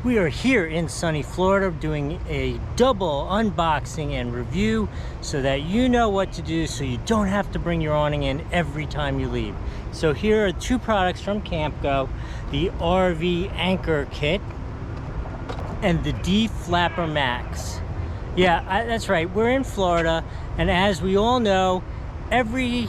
We are here in sunny Florida doing a double unboxing and review so that you know what to do so you don't have to bring your awning in every time you leave. So here are two products from Camco, the RV Anchor Kit and the De-Flapper Max. Yeah, that's right, we're in Florida, and as we all know, every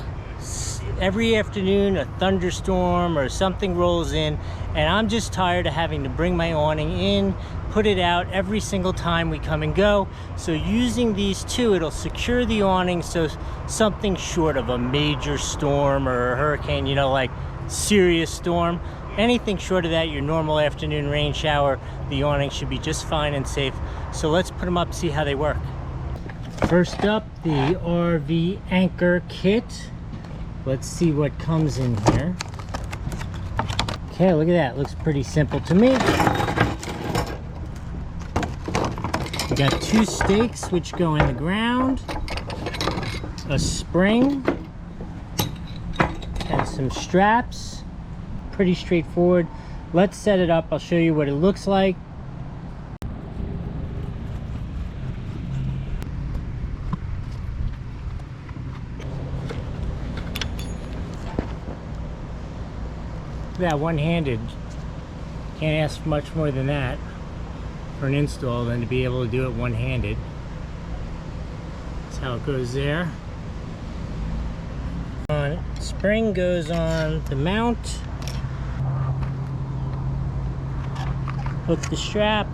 afternoon a thunderstorm or something rolls in, and I'm just tired of having to bring my awning in, put it out every single time we come and go. So using these two, it'll secure the awning so something short of a major storm or a hurricane, you know, like serious storm, anything short of that, your normal afternoon rain shower, the awning should be just fine and safe. So let's put them up, see how they work. First up, the RV Anchor Kit. Let's see what comes in here. Okay, look at that. Looks pretty simple to me. We got two stakes which go in the ground, a spring, and some straps. Pretty straightforward. Let's set it up. I'll show you what it looks like. That one-handed, can't ask for much more than that for an install than to be able to do it one-handed. That's how it goes there. Spring goes on the mount. Hook the strap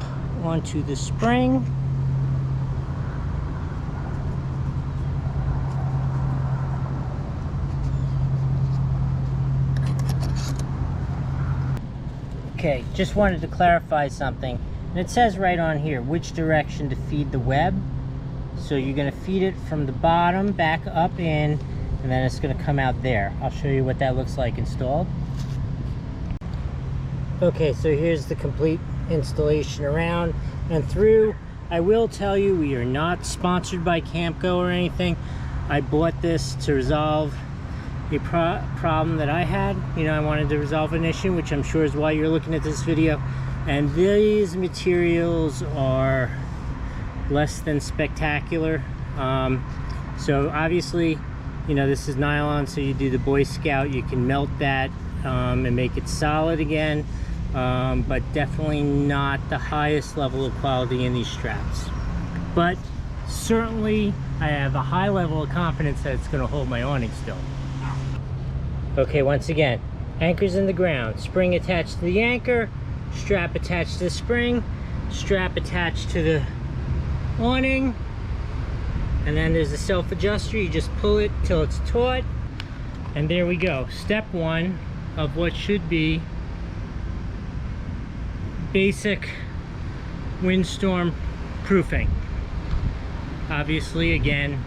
onto the spring. Okay, just wanted to clarify something. And it says right on here which direction to feed the web. So you're going to feed it from the bottom back up in, and then it's going to come out there. I'll show you what that looks like installed. Okay, so here's the complete installation around and through. I will tell you, we are not sponsored by Camco or anything. I bought this to resolve a problem that I had. You know, I wanted to resolve an issue, which I'm sure is why you're looking at this video. And these materials are less than spectacular. So obviously, you know, this is nylon, so you do the Boy Scout, you can melt that and make it solid again, but definitely not the highest level of quality in these straps. But certainly I have a high level of confidence that it's going to hold my awning still. Okay, once again, anchor's in the ground, spring attached to the anchor, strap attached to the spring, strap attached to the awning, and then there's a self adjuster. You just pull it till it's taut, and there we go. Step one of what should be basic windstorm proofing. Obviously, again,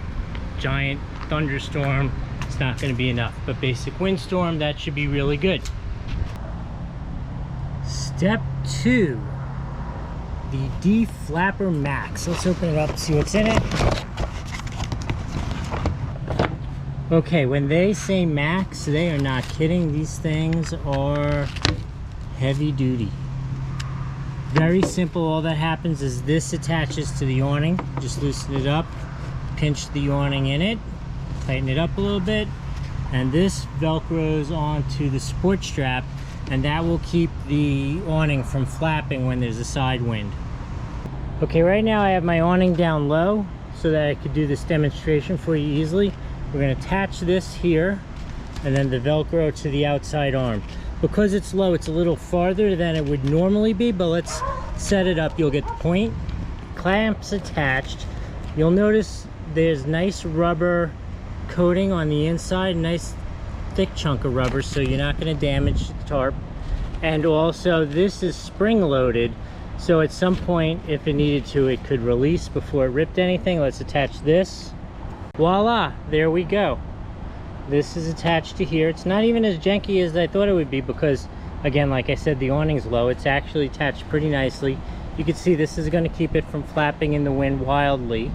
giant thunderstorm, it's not going to be enough, but basic windstorm, that should be really good. Step two, the De-Flapper Max. Let's open it up and see what's in it. Okay, when they say Max, they are not kidding. These things are heavy duty. Very simple. All that happens is this attaches to the awning. Just loosen it up, pinch the awning in it, tighten it up a little bit, and this velcros onto the support strap, and that will keep the awning from flapping when there's a side wind. Okay, right now I have my awning down low so that I could do this demonstration for you easily. We're going to attach this here and then the velcro to the outside arm. Because it's low, it's a little farther than it would normally be, but let's set it up. You'll get the point. Clamps attached. You'll notice there's nice rubber coating on the inside, nice thick chunk of rubber, so you're not going to damage the tarp. And also this is spring loaded, so at some point, if it needed to, it could release before it ripped anything. Let's attach this. Voila, there we go. This is attached to here. It's not even as janky as I thought it would be because, again, like I said, the awning's low. It's actually attached pretty nicely. You can see this is going to keep it from flapping in the wind wildly,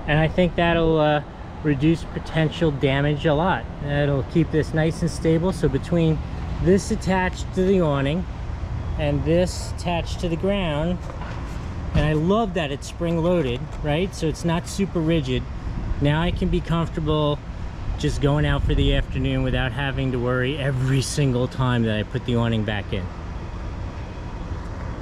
and I think that'll reduce potential damage a lot. It'll keep this nice and stable. So between this attached to the awning and this attached to the ground. And I love that it's spring loaded, right? So it's not super rigid. Now I can be comfortable just going out for the afternoon without having to worry every single time that I put the awning back in.